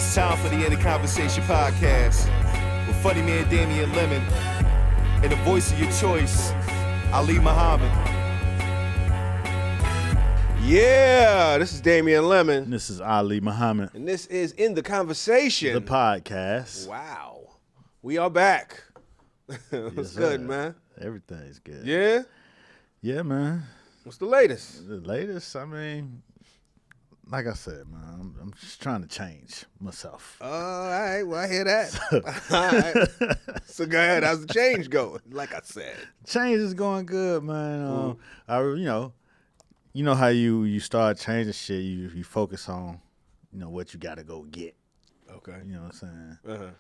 It's time for the End of Conversation podcast with funny man Damien Lemon and the voice of your choice, Ali Muhammad. Yeah, this is Damien Lemon. And this is Ali Muhammad. And this is In the Conversation. The podcast. Wow. We are back. What's Yes, good, sir. man? Everything's good. Yeah? Yeah, man. What's the latest? The latest, I mean, like I said, man, I'm just trying to change myself. All right, well, I hear that. All right. So go ahead, how's the change going? Like I said. Change is going good, man. You know how you start changing shit, you focus on, what you got to go get. Okay. You know what I'm saying? Uh-huh.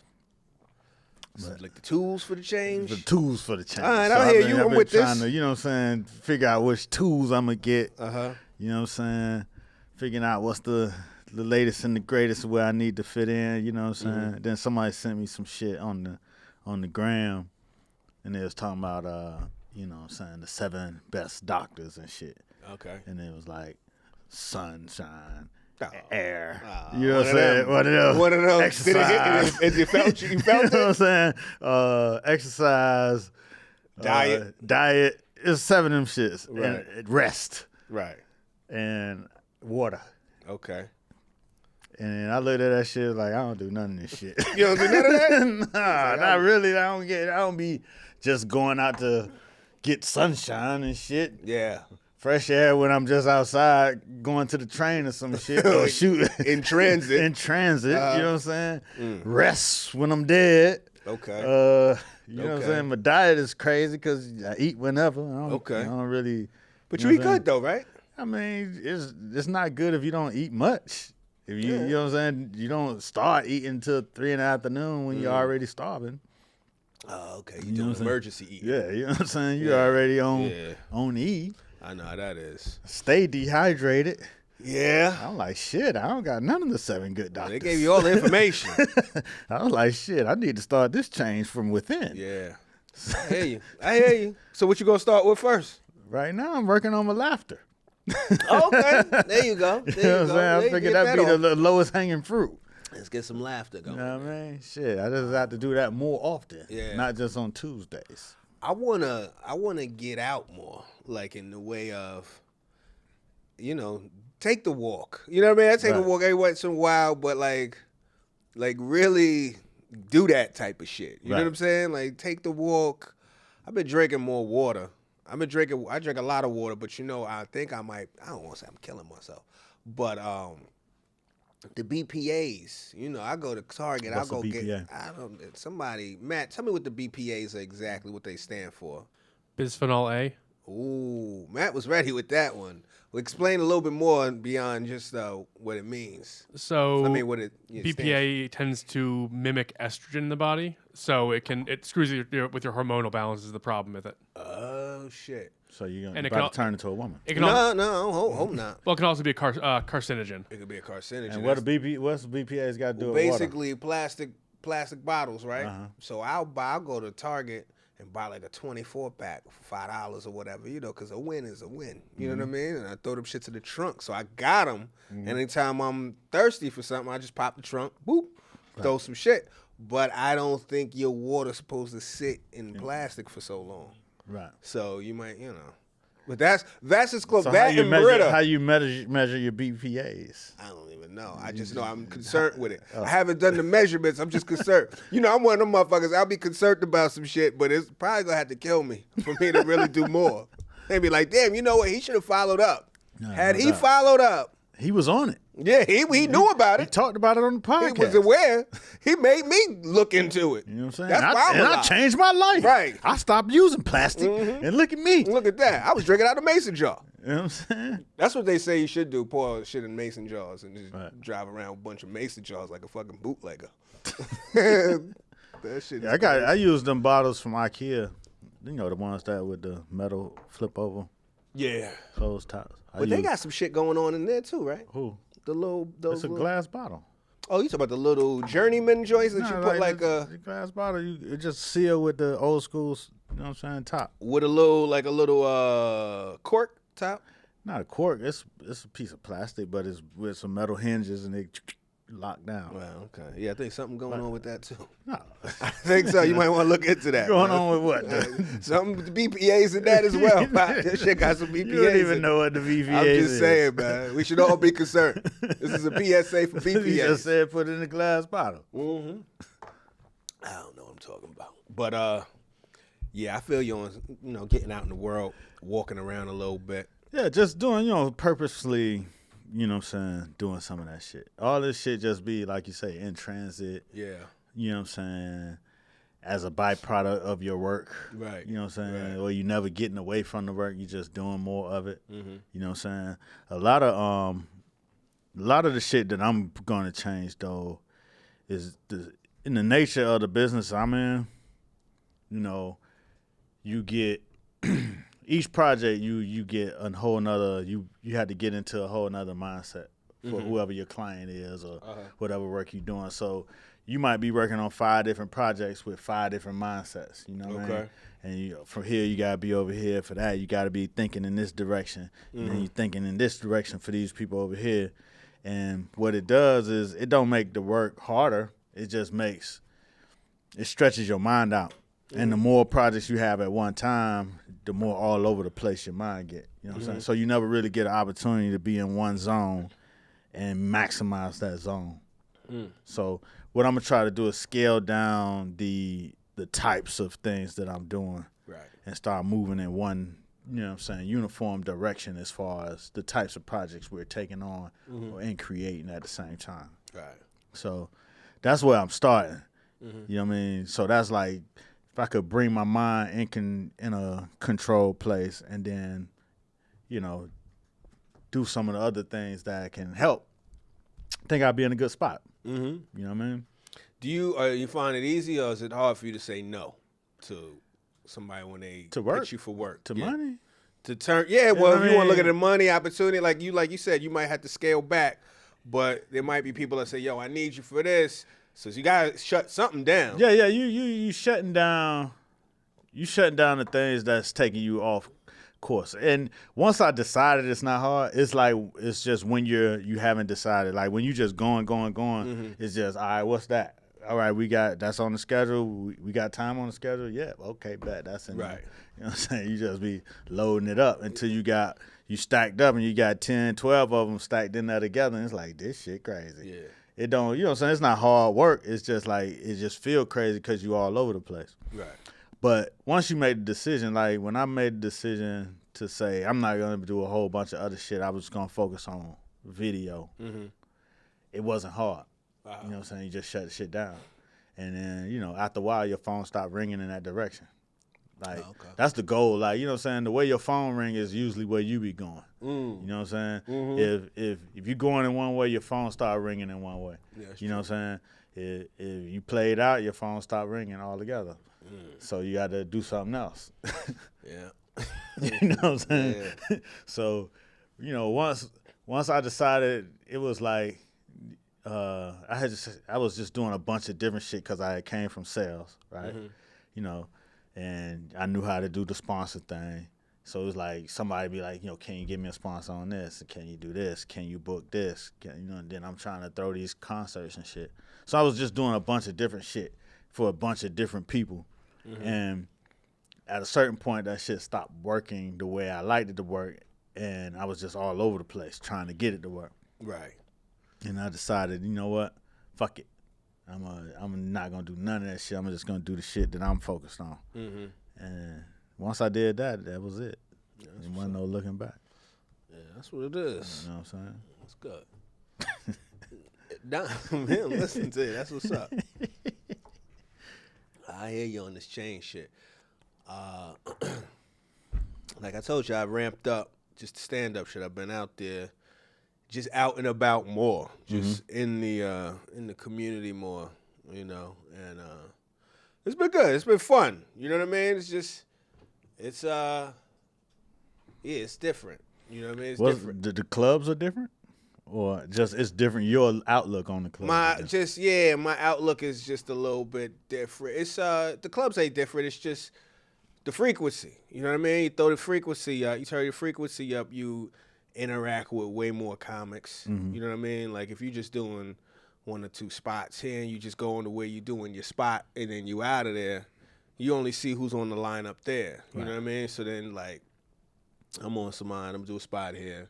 So like the tools for the change? The tools for the change. All right, I hear you. I'm with trying this. to, figure out which tools I'm going to get. Uh-huh. You know what I'm saying? Figuring out what's the latest and the greatest where I need to fit in, you know what I'm saying? Mm-hmm. Then somebody sent me some shit on the gram, and they was talking about, the 7 best doctors and shit. Okay. And it was like sunshine, Oh. air. Oh, You know what I'm saying? One of those. Did Exercise. it hit you felt You know it? what I'm saying? Exercise. Diet. It's 7 of them shits. Right. And rest. Right. And water. Okay. And I looked at that shit like, I don't do none of this shit. You don't do none of that? Nah, not really. I don't be just going out to get sunshine and shit. Yeah. Fresh air when I'm just outside going to the train or some shit. Or shoot. In transit. In transit, you know what I'm saying? Rest when I'm dead. Okay. You know what I'm saying? My diet is crazy because I eat whenever. I don't really. But you you know eat what I'm good though, right? I mean, it's not good if you don't eat much. If you, you know what I'm saying, you don't start eating till 3 in the afternoon when you're already starving. Oh, okay. You You know doing emergency eating. Yeah, you know what I'm saying? You're already on E. I know how that is. Stay dehydrated. Yeah. I'm like, shit, I don't got none of the 7 good doctors. They gave you all the information. I was like, shit, I need to start this change from within. Yeah. I hear you. So what you gonna start with first? Right now, I'm working on my laughter. Okay. There you go. You know what I'm saying? I figured that'd be the lowest hanging fruit. Let's get some laughter going. You know what I mean? Shit, I just have to do that more often. Yeah. Not just on Tuesdays. I wanna get out more, like in the way of, take the walk. You know what I mean? I take a walk every once in a while, but like really do that type of shit. You know what I'm saying? Like take the walk. I've been drinking more water. I drink a lot of water, but I think I don't want to say I'm killing myself, but the BPAs, I go to Target, What's I'll go a BPA? get, Matt, tell me what the BPAs are exactly, what they stand for. Bisphenol A. Ooh, Matt was ready with that one. Well, explain a little bit more beyond just what it means. So what it BPA tends to mimic estrogen in the body, so it screws with your hormonal balance is the problem with it. Oh shit! So you're And it about can to turn into a woman. It can No, hope not. Well, it can also be a carcinogen. It could be a carcinogen. And what's the BPA's got to do with basically plastic bottles, right? Uh-huh. So I'll go to Target and buy like a 24-pack for $5 or whatever, because a win is a win. You know what I mean? And I throw them shits in the trunk. So I got them. And anytime I'm thirsty for something, I just pop the trunk, boop, throw some shit. But I don't think your water's supposed to sit in plastic for so long. Right. So you might, But that's as close. So That and Brita. how you measure your BPAs? I don't even know. I just know I'm concerned with it. I haven't done the measurements. I'm just concerned. I'm one of them motherfuckers. I'll be concerned about some shit, but it's probably gonna have to kill me for me to really do more. They be like, damn, you know what? He should have followed up. Had he followed up, He was on it. yeah, he knew about He it. talked about it on the podcast. He was aware. He made me look into it. You know what I'm saying? That's why I'm I alive. changed my life. Right. I stopped using plastic, and look at me. Look at that. I was drinking out of mason jar. You know what I'm saying? That's what they say you should do, pour shit in mason jars and just drive around with a bunch of mason jars like a fucking bootlegger. That shit is I used them bottles from IKEA. The ones that with the metal flip over yeah. closed tops. But they got some shit going on in there too, right? Who? Those It's a glass bottle. Oh, you talking about the little journeyman joints that you put like a glass bottle? It just sealed with the old school, you know what I'm saying, top. with a little cork top? Not a cork. It's a piece of plastic, but it's with some metal hinges, and locked down. Well, okay. Yeah, I think something going on with that too. No. I think so. You might want to look into that. Going man. on with what? Something with the BPAs in that as well. This shit got some BPAs. You don't even know what the BPAs I'm just is. saying, man. We should all be concerned. This is a PSA for BPAs. You just said put it in a glass bottle. Mm-hmm. I don't know what I'm talking about. But, yeah, I feel you on, getting out in the world, walking around a little bit. Yeah, just doing, purposely, you know what I'm saying, doing some of that shit. All this shit just be, like you say, in transit. Yeah. You know what I'm saying, as a byproduct of your work. Right. You know what I'm saying? Right. Or you never getting away from the work, you just doing more of it. Mm-hmm. You know what I'm saying? A lot of the shit that I'm gonna change though is in the nature of the business I'm in, you get each project you get a whole nother you had to get into a whole nother mindset for whoever your client is or whatever work you're doing. So you might be working on 5 different projects with 5 different mindsets, you know what I mean? And from here, you got to be over here. For that, you got to be thinking in this direction. And then you're thinking in this direction for these people over here. And what it does is it don't make the work harder. It just it stretches your mind out. And the more projects you have at one time, the more all over the place your mind get. You know what I'm saying? So you never really get an opportunity to be in one zone and maximize that zone. So what I'm gonna try to do is scale down the types of things that I'm doing, Right. and start moving in one, uniform direction as far as the types of projects we're taking on and creating at the same time. Right. So that's where I'm starting. You know what I mean? So that's like if I could bring my mind in a controlled place and then, do some of the other things that can help, I think I'd be in a good spot. Mm-hmm. You know what I mean? Do you find it easy, or is it hard for you to say no to somebody when they pitch you for work? To money? To turn, yeah. Well, I if you want to look mean? at the money opportunity, like you said, you might have to scale back, but there might be people that say, "Yo, I need you for this," so you gotta shut something down. Yeah. You shutting down. You shutting down the things that's taking you off course. And once I decided it's not hard, it's just when you haven't decided. Like when you just going, it's just, all right, what's that? All right, that's on the schedule. We got time on the schedule. Yeah, okay, bet that's in there. Right. You know what I'm saying? You just be loading it up until you stacked up and you got 10, 12 of them stacked in there together. And it's like, this shit crazy. Yeah. It don't, you know what I'm saying? It's not hard work. It's just like, it just feel crazy because you all over the place. Right. But once you made the decision, like when I made the decision to say I'm not going to do a whole bunch of other shit, I was just going to focus on video. It wasn't hard. You know what I'm saying? You just shut the shit down. And then, after a while, your phone stopped ringing in that direction. Like, that's the goal. Like, you know what I'm saying? The way your phone ring is usually where you be going. You know what I'm saying? If you're going in one way, your phone start ringing in one way. Yeah, you know what I'm saying? If you play it out, your phone stop ringing altogether. So you got to do something else. Yeah. You know what I'm saying? Yeah. So, once I decided, it was like I was just doing a bunch of different shit because I came from sales, right? And I knew how to do the sponsor thing. So it was like somebody be like, can you give me a sponsor on this? Can you do this? Can you book this? And then I'm trying to throw these concerts and shit. So I was just doing a bunch of different shit for a bunch of different people. And at a certain point, that shit stopped working the way I liked it to work. And I was just all over the place trying to get it to work. Right. And I decided, you know what? Fuck it. I'm not going to do none of that shit. I'm just going to do the shit that I'm focused on. And once I did that, that was it. Yeah, there wasn't no looking back. Yeah, that's what it is. You know what I'm saying? That's good. Man, listen to it. That's what's up. I hear you on this chain shit. Like I told you, I ramped up just the stand-up shit. I've been out there, just out and about more, just in the community more, and it's been good. It's been fun. You know what I mean? It's different. You know what I mean? It's different. The clubs are different? Or just it's different, your outlook on the club? My outlook is just a little bit different. It's the clubs ain't different, it's just the frequency. You know what I mean? You throw the frequency up, you turn your frequency up, you interact with way more comics. You know what I mean? Like if you're just doing 1 or 2 spots here, and you just go on the way you doing your spot, and then you out of there. You only see who's on the line up there. You know what I mean? So then, like, I'm on some mind. I'm gonna do a spot here.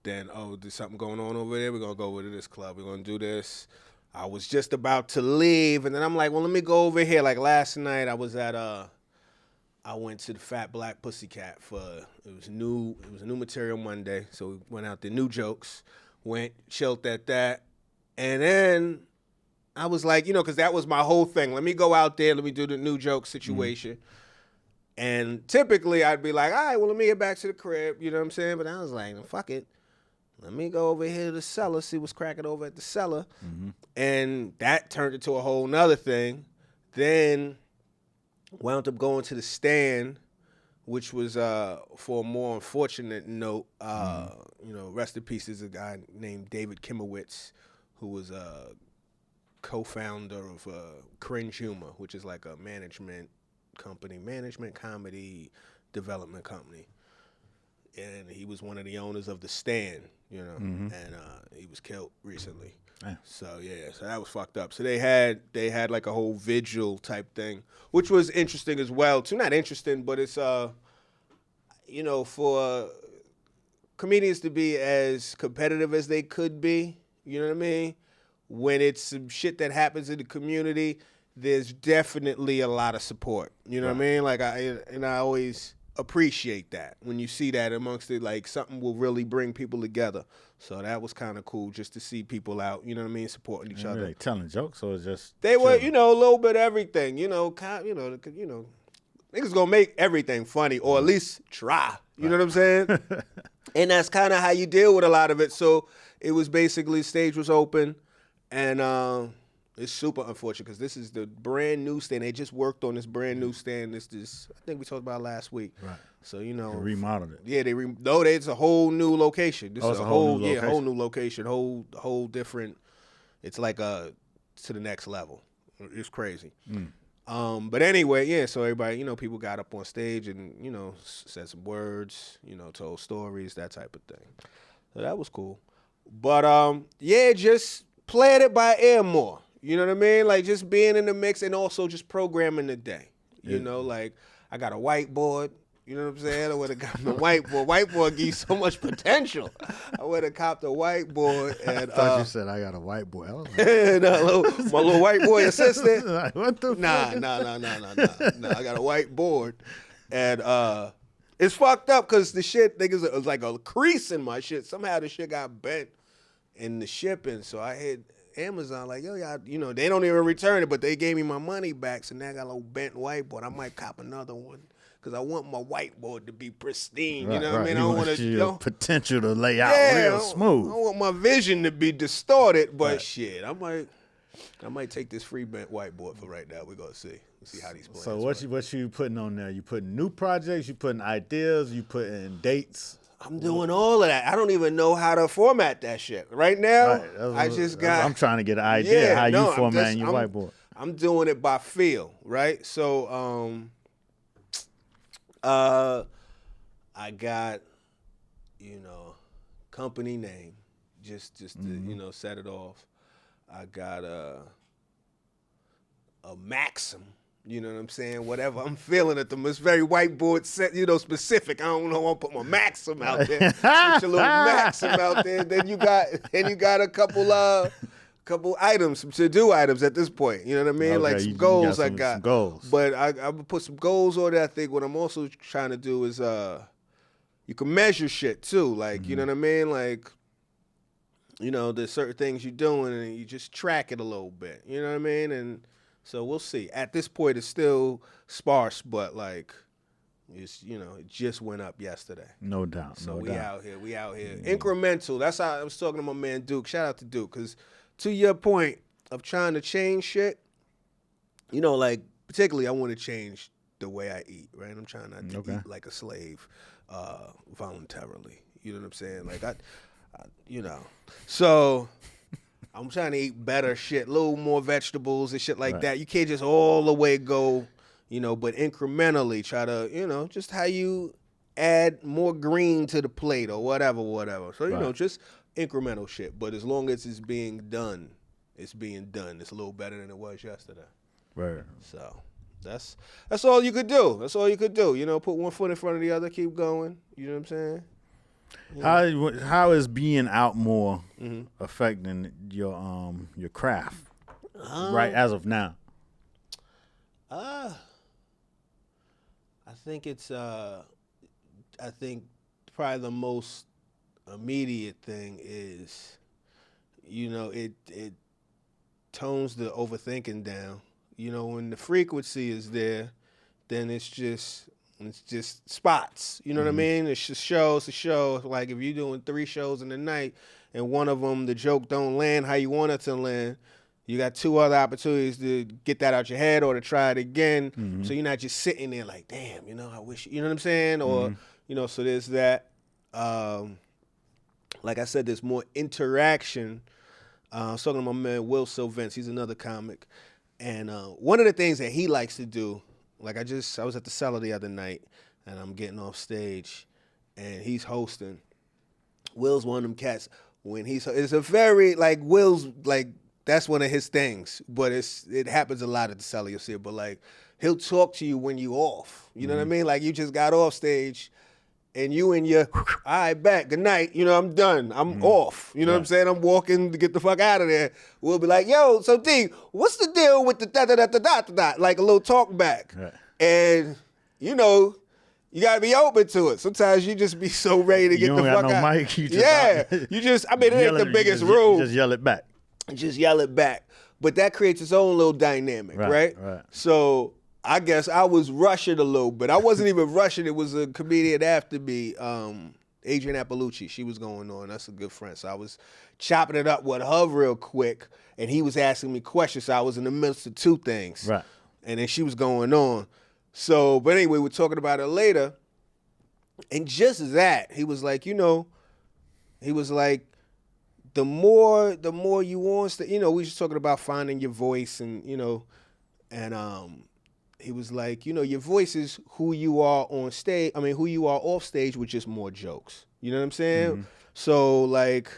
Then, there's something going on over there. We're gonna go over to this club. We're gonna do this. I was just about to leave, and then I'm like, well, let me go over here. Like last night, I was at I went to the Fat Black Pussycat it was a new material Monday. So we went out there, new jokes, went chilled at that, and then I was like, because that was my whole thing. Let me go out there. Let me do the new joke situation. And typically I'd be like, all right, well, let me get back to the crib. You know what I'm saying? But I was like, no, fuck it. Let me go over here to the cellar, see what's cracking over at the cellar. And that turned into a whole nother thing. Then wound up going to the stand, which was for a more unfortunate note. Rest in peace is a guy named David Kimowitz, who was a co-founder of Cringe Humor, which is like a management comedy development company. And he was one of the owners of the Stand, and he was killed recently. So so that was fucked up. So they had like a whole vigil type thing, which was interesting as well too. Not interesting, but it's for comedians to be as competitive as they could be. You know what I mean? When it's some shit that happens in the community, there's definitely a lot of support. You know what I mean? Like I always appreciate that when you see that amongst it, like something will really bring people together. So that was kind of cool just to see people out, you know what I mean, supporting each other. They telling jokes or just they were, a little bit of everything, niggas gonna make everything funny or at least try. You know what I'm saying? And that's kind of how you deal with a lot of it. So it was basically stage was open, and it's super unfortunate because this is the brand new stand. They just worked on this brand new stand. This I think we talked about last week. Right. So they remodeled it. Yeah, it's a whole new location. This is a whole new location. Whole new location, whole different. It's like to the next level. It's crazy. But anyway, so everybody, people got up on stage and said some words, told stories, that type of thing. So that was cool. But just playing it by ear more. You know what I mean? Like just being in the mix and also just programming the day. Like I got a whiteboard. You know what I'm saying? I would have got the whiteboard. Whiteboard gives you so much potential. I would have copped a whiteboard. And, I thought you said I got a whiteboard. I was like, my little white boy assistant. Like, what the fuck? Nah. I got a whiteboard. And it's fucked up because the shit, niggas, it was like a crease in my shit. Somehow the shit got bent in the shipping. So I hit Amazon like, yo, y'all, they don't even return it, but they gave me my money back. So now I got a little bent whiteboard. I might cop another one. Because I want my whiteboard to be pristine, you know what I mean? I don't want to potential to lay out real smooth. I want my vision to be distorted, but shit, I might take this free bent whiteboard for right now. We're gonna see how these plans. So what you putting on there? You putting new projects? You putting ideas? You putting dates? I'm doing all of that. I don't even know how to format that shit right now. I'm trying to get an idea how you formatting your whiteboard. I'm doing it by feel, right? So I got, company name, just to, set it off. I got a maxim, you know what I'm saying? Whatever I'm feeling at them. It's very whiteboard set, specific. I don't know. I'll put my maxim out there. Put your little maxim out there. Then you got a couple items, some to-do items at this point. You know what I mean? Okay, like some goals I got. Some goals. But I'm going to put some goals on there. I think what I'm also trying to do is you can measure shit too. Like, you know what I mean? Like, there's certain things you're doing and you just track it a little bit. You know what I mean? And so we'll see. At this point, it's still sparse, but like, it's, it just went up yesterday. No doubt. So we out here. Incremental. That's how I was talking to my man Duke. Shout out to Duke. Because to your point of trying to change shit, like particularly I want to change the way I eat, right? I'm trying not to eat like a slave voluntarily. You know what I'm saying? Like I so I'm trying to eat better shit, a little more vegetables and shit like that. You can't just all the way go, but incrementally try to, just how you add more green to the plate or whatever. So, just incremental shit. But as long as it's being done it's being done. It's a little better than it was yesterday. Right. So that's all you could do. That's all you could do. You know, put one foot in front of the other, keep going. You know what I'm saying? Yeah. How is being out more affecting your craft right as of now? I think it's I think probably the most immediate thing is, you know, it tones the overthinking down. You know, when the frequency is there, then it's just spots. You know what I mean? It's just shows to show. Like if you're doing 3 shows in the night and one of them the joke don't land how you want it to land, you got 2 other opportunities to get that out your head or to try it again. So you're not just sitting there like, damn, you know, I wish, you know what I'm saying? Or, you know, so there's that. Like I said, there's more interaction. I was talking to my man Will Sylvance. He's another comic. And one of the things that he likes to do, like I was at the Cellar the other night, and I'm getting off stage, and he's hosting. Will's one of them cats. It's a very, like, Will's, like, that's one of his things. But it happens a lot at the Cellar, you'll see it. But, like, he'll talk to you when you off. You know what I mean? Like, you just got off stage, and you and your, all right, back, good night, you know, I'm done, I'm off. You know what I'm saying? I'm walking to get the fuck out of there. We'll be like, yo, so D, what's the deal with the da-da-da-da-da-da-da? Like a little talk back. Right. And, you know, you got to be open to it. Sometimes you just be so ready to get the fuck out. Mic, you just, I mean, it ain't the biggest room. You just yell it back. Just yell it back. But that creates its own little dynamic, right? So I guess I was rushing a little bit. I wasn't even rushing. It was a comedian after me, Adrienne Appalucci. She was going on. That's a good friend. So I was chopping it up with her real quick, and he was asking me questions. So I was in the midst of 2 things. Right. And then she was going on. So, but anyway, we're talking about it later. And just that, he was like, you know, he was like, the more you want, you know, we was talking about finding your voice and, you know, and he was like, you know, your voice is who you are on stage. I mean, who you are off stage with just more jokes. You know what I'm saying? So, like,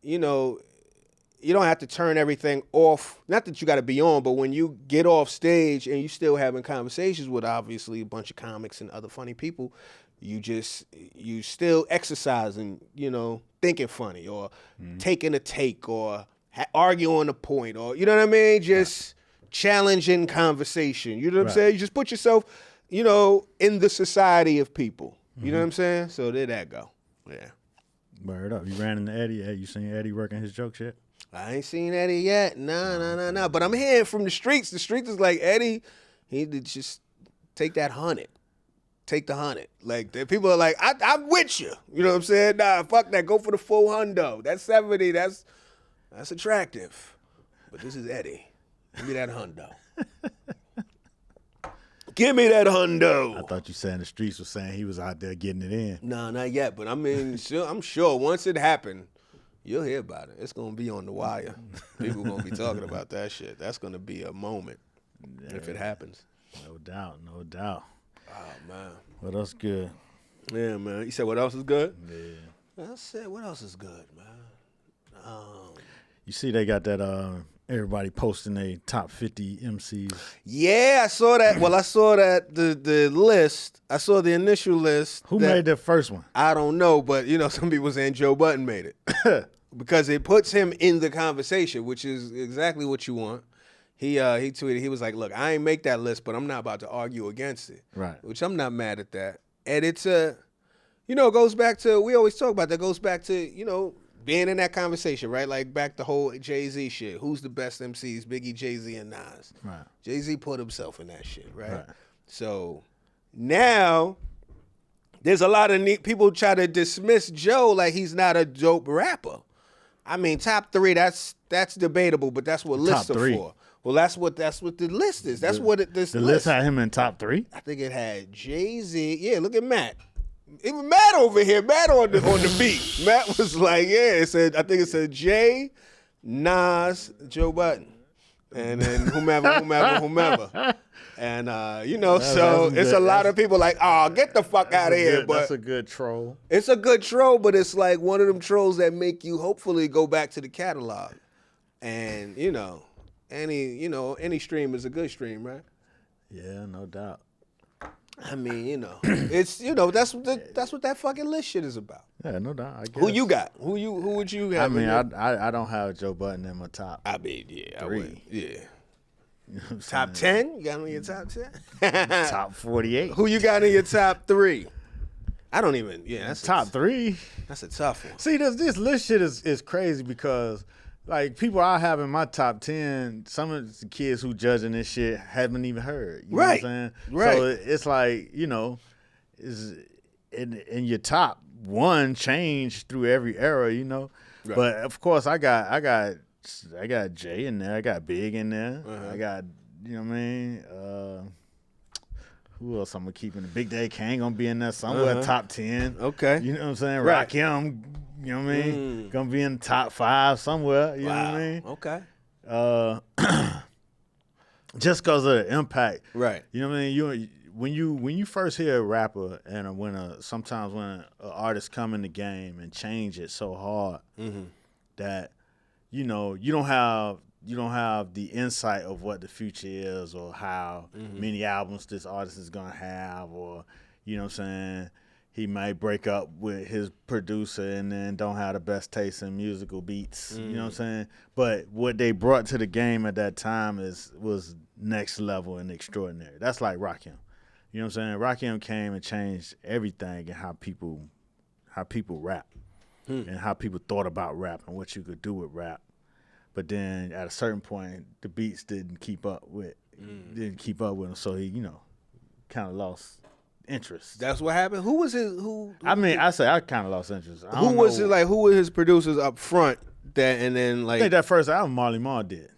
you know, you don't have to turn everything off. Not that you got to be on, but when you get off stage and you still having conversations with obviously a bunch of comics and other funny people, you still exercising, you know, thinking funny or taking a take or arguing a point or, you know what I mean? Just challenging conversation. You know what I'm saying? You just put yourself, you know, in the society of people. You know what I'm saying? So there that go. Yeah. Word up. You ran into Eddie. You seen Eddie working his jokes yet? I ain't seen Eddie yet. Nah. But I'm hearing from the streets. The streets is like, Eddie, he did just take that 100. Take the 100. Like, the people are like, I'm with you. You know what I'm saying? Nah, fuck that. Go for the full hundo. That's 70. That's attractive. But this is Eddie. Give me that hundo. Give me that hundo. I thought you saying the streets was saying he was out there getting it in. No, not yet. But I mean, I'm sure once it happened, you'll hear about it. It's going to be on the wire. People going to be talking about that shit. That's going to be a moment if it happens. No doubt. Oh, man. What else good? Yeah, man. You said what else is good? Yeah. I said what else is good, man? You see they got that everybody posting their top 50 MCs. Yeah, I saw that. Well, I saw that the list. I saw the initial list. Who made that first one? I don't know, but you know, some people saying Joe Budden made it because it puts him in the conversation, which is exactly what you want. He tweeted, he was like, look, I ain't make that list, but I'm not about to argue against it. Right. Which I'm not mad at that. And it's you know, it goes back to, we always talk about that, goes back to, you know, being in that conversation, right? Like back the whole Jay-Z shit. Who's the best MCs? Biggie, Jay-Z, and Nas. Right. Jay-Z put himself in that shit, right? So now there's a lot of people try to dismiss Joe like he's not a dope rapper. I mean, top 3, that's debatable, but that's what lists are for. Well, that's what the list is. That's this the list had him in top 3. I think it had Jay-Z. Yeah, look at Matt. It was Matt over here. Matt on the beat. Matt was like, yeah. I think it said Jay, Nas, Joe Budden, and then whomever. And you know, so it's a lot of people like, oh, get the fuck out of here. But that's a good troll. It's a good troll, but it's like one of them trolls that make you hopefully go back to the catalog. And any stream is a good stream, right? Yeah, no doubt. I mean, it's that's what that fucking list shit is about. Yeah, no doubt. I guess. Who you got? Who would you have? I mean, I don't have Joe Budden in my top. I mean, yeah, 3. Yeah. You know Top 10? You got him in your top 10? Top 48. Who you got in your top 3? I don't even. Yeah, that's top 3. That's a tough one. See, this list shit is crazy because. Like, people I have in my top 10, some of the kids who judging this shit haven't even heard. You know what I'm saying? Right. So it's like, is in your top 1 change through every era, Right. But of course I got Jay in there, I got Big in there. I got, who else I'm gonna keep in the Big Day Kane gonna be in there somewhere, top 10. Okay. You know what I'm saying? Right. Rakim, you know what I mean? Gonna be in the top 5 somewhere, you know what I mean? Okay. Just because of the impact. Right. You know what I mean? When you first hear a rapper and sometimes when an artist come in the game and change it so hard that, you don't have the insight of what the future is or how many albums this artist is gonna have, or you know what I'm saying, he might break up with his producer and then don't have the best taste in musical beats. You know what I'm saying? But what they brought to the game at that time was next level and extraordinary. That's like Rakim. You know what I'm saying? Rakim came and changed everything in how people rap and how people thought about rap and what you could do with rap. But then at a certain point, the beats didn't keep up with him, so he, kind of lost interest. That's what happened. Who was his? I kind of lost interest. Who were his producers up front? I think that first album Marley Marl did.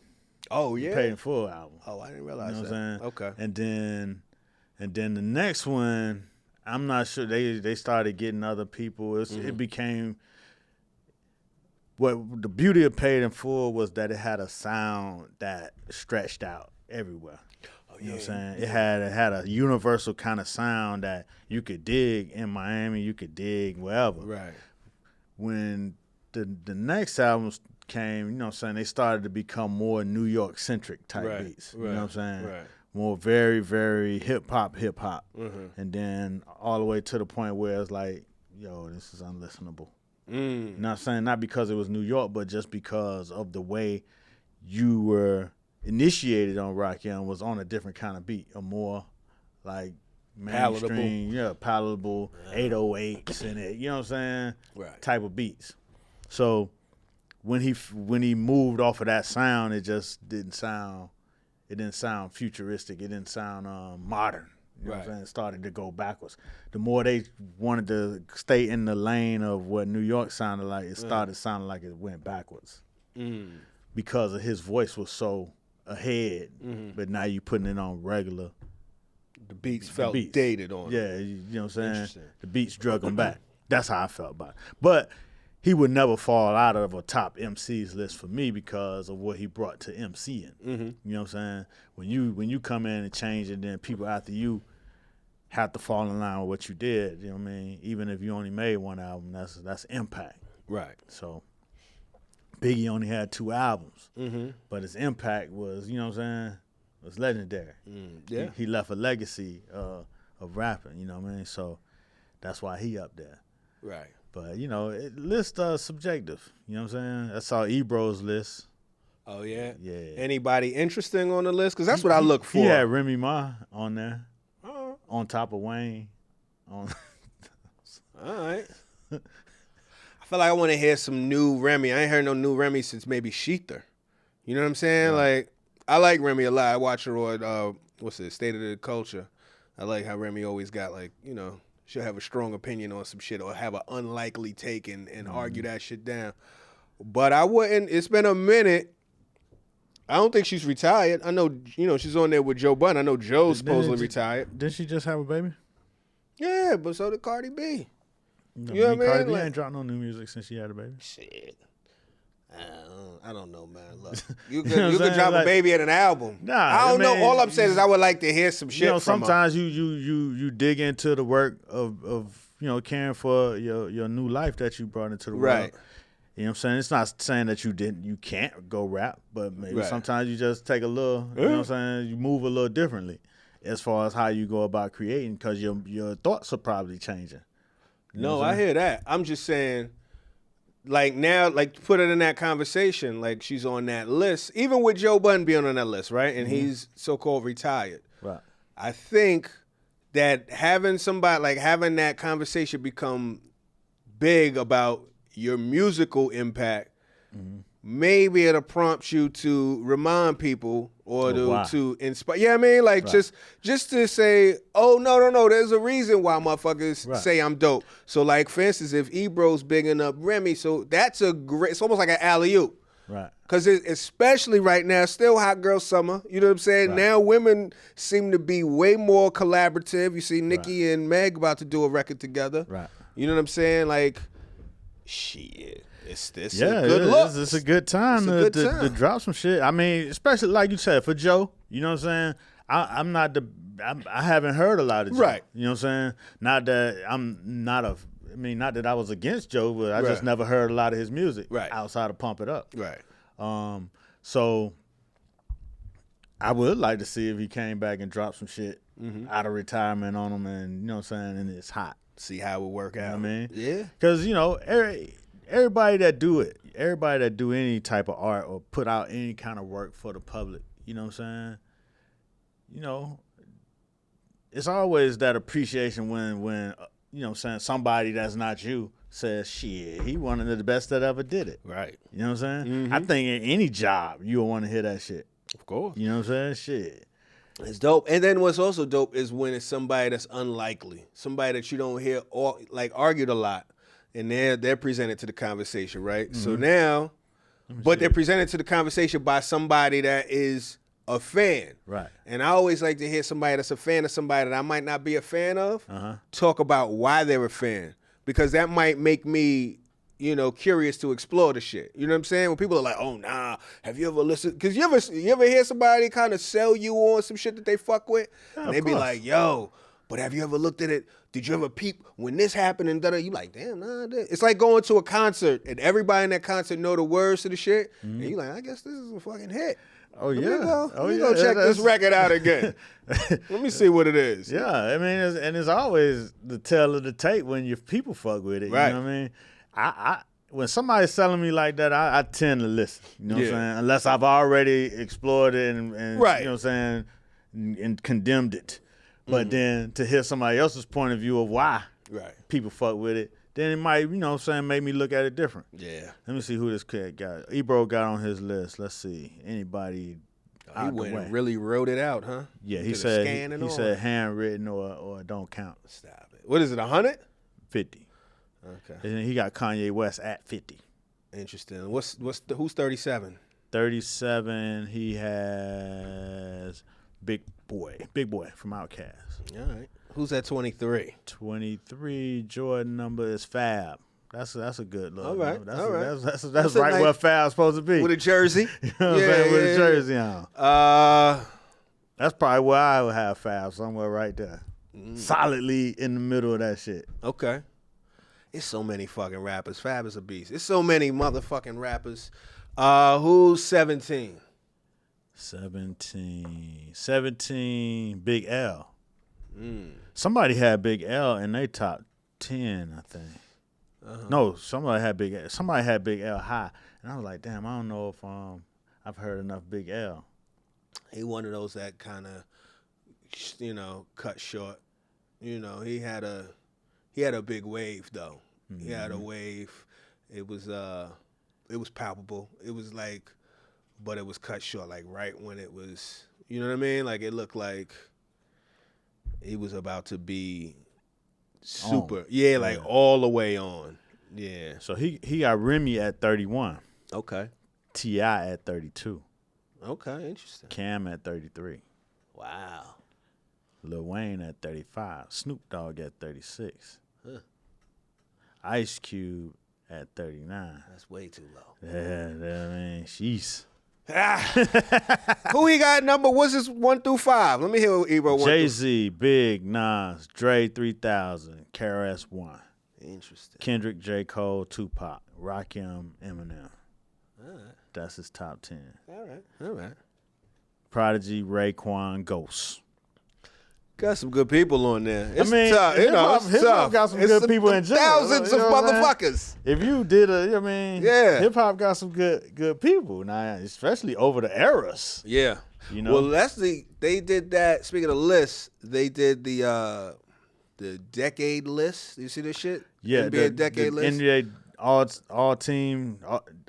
Oh yeah, Paid in Full album. Oh, I didn't realize you know that. What I'm saying? Okay. And then the next one, I'm not sure. They started getting other people. It became. What the beauty of Paid in Full was that it had a sound that stretched out everywhere. You know what I'm saying? It had a universal kind of sound that you could dig in Miami, you could dig wherever. Right. When the next albums came, you know what I'm saying, they started to become more New York centric type beats. You know what I'm saying? Right. More very, very hip hop. And then all the way to the point where it's like, yo, this is unlistenable. Not saying not because it was New York, but just because of the way you were initiated on Rakim was on a different kind of beat, a more like mainstream, palatable 808s in it, you know what I'm saying? Right. Type of beats. So when he moved off of that sound, it just didn't sound futuristic. It didn't sound modern. You know what I'm saying? It started to go backwards. The more they wanted to stay in the lane of what New York sounded like, it started sounding like it went backwards. Because of his voice was so ahead, but now you putting it on regular. The beats felt dated on. Yeah, you know what I'm saying? The beats drug him back. That's how I felt about it. But he would never fall out of a top MCs list for me because of what he brought to MCing. You know what I'm saying? When you come in and change it, then people after you have to fall in line with what you did. You know what I mean? Even if you only made one album, that's impact. Right. So Biggie only had 2 albums, but his impact was, you know what I'm saying, was legendary. Yeah. He left a legacy of rapping. You know what I mean? So that's why he up there. Right. But, list subjective. You know what I'm saying? I saw Ebro's list. Oh, yeah? Yeah. Anybody interesting on the list? Because that's what I look for. He had Remy Ma on there, on top of Wayne. All right. I feel like I want to hear some new Remy. I ain't heard no new Remy since maybe Sheether. You know what I'm saying? Right. Like, I like Remy a lot. I watch her on, State of the Culture. I like how Remy always got, like, she'll have a strong opinion on some shit or have an unlikely take and argue that shit down. But I wouldn't. It's been a minute. I don't think she's retired. I know, she's on there with Joe Budden. I know Joe's supposedly retired. Did she just have a baby? Yeah, but so did Cardi B. You know what I mean? Cardi B ain't dropped no new music since she had a baby. Shit. I don't know, man. Look, you could drop a baby at an album. Nah, I don't know. All I'm saying is I would like to hear some shit from sometimes her. you dig into the work of caring for your new life that you brought into the world. You know what I'm saying? It's not saying that you can't go rap, but maybe sometimes you just take a little, you know what I'm saying? You move a little differently as far as how you go about creating, because your thoughts are probably changing. No, I hear that. I'm just saying, like now, like put it in that conversation, like she's on that list, even with Joe Budden being on that list, right? And he's so-called retired. Right. I think that having somebody, like having that conversation become big about your musical impact, maybe it'll prompt you to remind people or to inspire. Yeah, I mean, like just to say, oh no, there's a reason why motherfuckers say I'm dope. So like, for instance, if Ebro's bigging up Remy, so that's a great. It's almost like an alley-oop. Right. Because especially right now, still hot girl summer. You know what I'm saying? Right. Now women seem to be way more collaborative. You see Nicki and Meg about to do a record together. Right. You know what I'm saying? Like, shit. It's a good look. It's a good time to drop some shit. I mean, especially like you said, for Joe, you know what I'm saying? I haven't heard a lot of Joe. Right. You know what I'm saying? Not that not that I was against Joe, but I just never heard a lot of his music outside of Pump It Up. Right. So I would like to see if he came back and dropped some shit out of retirement on him, and you know what I'm saying, and it's hot. See how it would work out. You know what I mean? Yeah. Because, you know, everybody that do any type of art or put out any kind of work for the public, you know what I'm saying? You know, it's always that appreciation when you know what I'm saying, somebody that's not you says, shit, he one of the best that ever did it. Right. You know what I'm saying? I think in any job, you'll want to hear that shit. Of course. You know what I'm saying? Shit. It's dope. And then what's also dope is when it's somebody that's unlikely, somebody that you don't hear argued a lot, and they're presented to the conversation, right? So now, but they're presented to the conversation by somebody that is a fan. Right. And I always like to hear somebody that's a fan of somebody that I might not be a fan of talk about why they're a fan, because that might make me, you know, curious to explore the shit. You know what I'm saying? When people are like, oh, nah, have you ever listened? Because you ever hear somebody kind of sell you on some shit that they fuck with? Yeah, and they be like, yo, but have you ever looked at it? Did you ever peep when this happened and da-da? You like, damn, nah. It's like going to a concert and everybody in that concert know the words to the shit. And you like, I guess this is a fucking hit. Oh, yeah. Let me go check this record out again. Let me see what it is. Yeah, I mean, it's always the tale of the tape when your people fuck with it. Right. You know what I mean? I when somebody's selling me like that, I tend to listen. You know what I'm saying? Unless I've already explored it and you know what I'm saying, and condemned it. But then to hear somebody else's point of view of why people fuck with it, then it might, you know what I'm saying, make me look at it different. Yeah. Let me see who this cat got. Ebro got on his list. Let's see. Anybody he went and really wrote it out, huh? Yeah, he said handwritten or don't count. Stop it. What is it, 100? 50. Okay. And then he got Kanye West at 50. Interesting. Who's 37? 37, he has Big Boy from Outkast. All right. Who's at 23? 23, Jordan number is Fab. That's a good look. All right. That's right where Fab's supposed to be. With a jersey. You know what I'm saying? With a jersey on. That's probably where I would have Fab, somewhere right there. Solidly in the middle of that shit. Okay. It's so many fucking rappers. Fab is a beast. It's so many motherfucking rappers. Who's 17? 17, Big L. Somebody had Big L in their top 10, I think. No, somebody had Big L high, and I was like, damn, I don't know if I've heard enough Big L. He one of those that kind of, you know, cut short. You know, he had a big wave though. He had a wave. It was palpable. It was like, but it was cut short, like right when it was, you know what I mean? Like it looked like he was about to be super. Like all the way on. Yeah. So he got Remy at 31. Okay. T.I. at 32. Okay, interesting. Cam at 33. Wow. Lil Wayne at 35. Snoop Dogg at 36. Ice Cube at 39. That's way too low. Yeah, I mean, sheesh. Who he got number? What's his 1 through 5? Let me hear Ebro 1 Jay-Z, Big, Nas, Dre 3000, KRS-One. Interesting. Kendrick, J. Cole, Tupac, Rakim, Eminem. All right. That's his top 10. All right. Prodigy, Raekwon, Ghost. Got some good people on there. It's mean, tough. hip hop got some good people in general. Thousands of motherfuckers. If you did hip hop got some good people now, especially over the eras. Yeah. You know. Well, they did that. Speaking of lists, they did the decade list. You see this shit? Yeah, NBA decade list. NBA all team,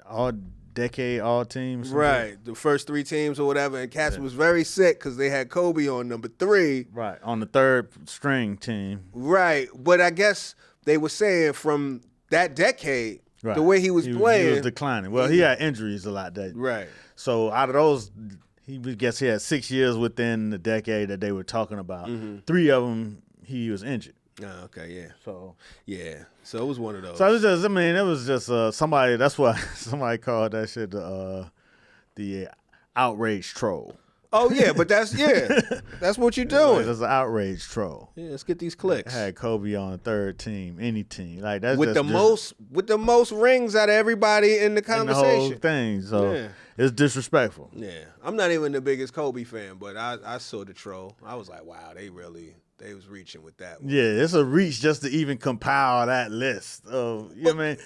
all decade, all teams. Right, the first 3 teams or whatever. And Cats was very sick because they had Kobe on number 3. Right, on the third string team. Right, but I guess they were saying from that decade, right. the way he was playing, he was declining. Well, he had injuries a lot. Right. So out of those, he had 6 years within the decade that they were talking about. 3 of them he was injured. Oh, okay, yeah. So So it was one of those. So it was just somebody. That's why somebody called that shit the outrage troll. Oh yeah, but that's what you're doing. It's an outrage troll. Yeah, let's get these clicks. Had Kobe on the third team, any team like that's with the most rings out of everybody in the conversation. The whole thing. So it's disrespectful. Yeah, I'm not even the biggest Kobe fan, but I saw the troll. I was like, wow, they was reaching with that one. Yeah, it's a reach just to even compile that list of, you know what I mean?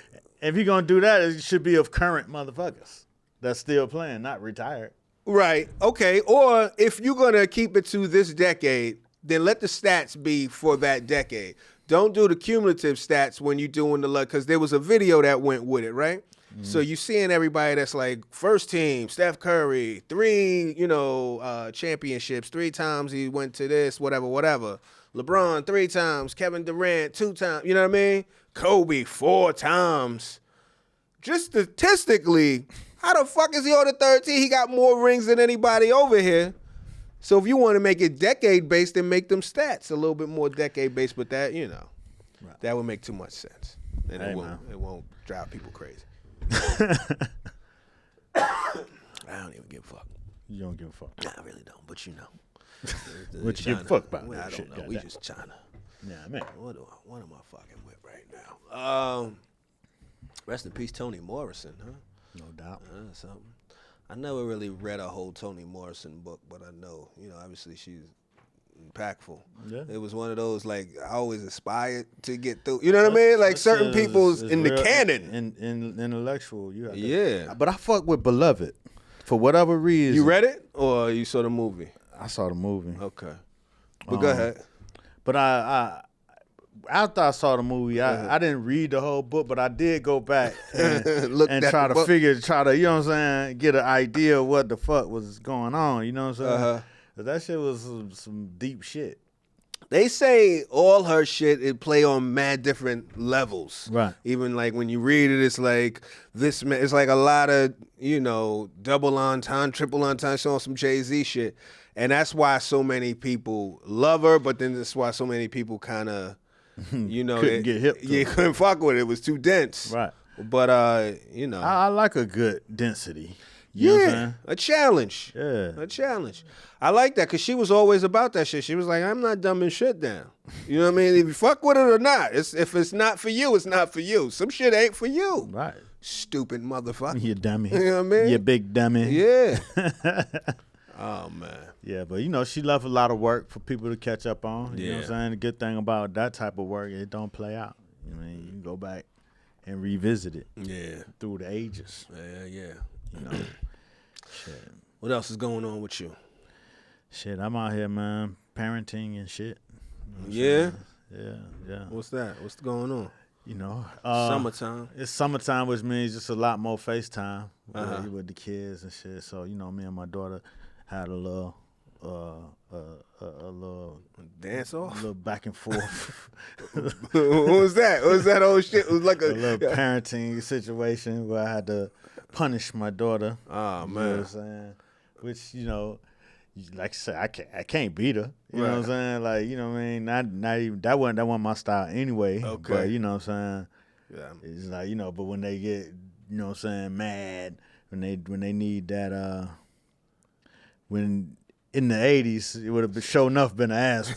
If you're going to do that, it should be of current motherfuckers that's still playing, not retired. Right. Okay. Or if you're going to keep it to this decade, then let the stats be for that decade. Don't do the cumulative stats when you're doing because there was a video that went with it, right? So you seeing everybody that's like first team, Steph Curry, 3, championships, 3 times he went to this, whatever. LeBron 3 times, Kevin Durant 2 times, you know what I mean? Kobe 4 times. Just statistically, how the fuck is he on the 13? He got more rings than anybody over here. So if you want to make it decade-based, then make them stats a little bit more decade-based, but that, right. That would make too much sense. And it won't drive people crazy. I don't even give a fuck. You don't give a fuck? Nah, I really don't, but you know. What you give a fuck about? I don't know. We just China. Yeah, man. What am I fucking with right now? Rest in peace, Toni Morrison, huh? No doubt. Something. I never really read a whole Toni Morrison book, but I know, obviously she's impactful. Yeah. It was one of those, like, I always aspired to get through. You know what I mean? Like, certain people's in the canon. In intellectual. Yeah. But I fuck with Beloved for whatever reason. You read it or you saw the movie? I saw the movie. Okay. But go ahead. But I after I saw the movie, I didn't read the whole book, but I did go back and try to, you know what I'm saying, get an idea of what the fuck was going on, you know what I'm saying? That shit was some deep shit. They say all her shit, it play on mad different levels. Right. Even like when you read it, it's like it's like a lot of, double entendre, triple entendre, on some Jay-Z shit. And that's why so many people love her, but then that's why so many people kind of, couldn't get hip to it. Couldn't fuck with it. It was too dense. Right. But, I like a good density. You know what I'm saying? A challenge. Yeah. A challenge. I like that because she was always about that shit. She was like, I'm not dumbing shit down. You know what I mean? If you fuck with it or not, if it's not for you, it's not for you. Some shit ain't for you. Right. Stupid motherfucker. You dummy. You know what I mean? You big dummy. Yeah. Oh, man. Yeah, but, she left a lot of work for people to catch up on. You know what I'm saying? The good thing about that type of work, it don't play out. You can go back and revisit it. Yeah. Through the ages. Yeah. Shit. What else is going on with you? Shit, I'm out here, man, parenting and shit. Yeah? Yeah. What's that? What's going on? Summertime. It's summertime, which means just a lot more FaceTime with the kids and shit. So, me and my daughter had a little dance off, a little back and forth. What was that? What was that old shit? It was like a little parenting situation where I had to punish my daughter. Oh man, you know what I'm saying? Which like I said, I can't beat her. You know what I'm saying? Like, you know what I mean? Not even that wasn't my style anyway. Okay. But you know what I'm saying? Yeah. It's like, but when they get, you know what I'm saying, mad, when they need that when in the 80s, it would have sure enough been an ass.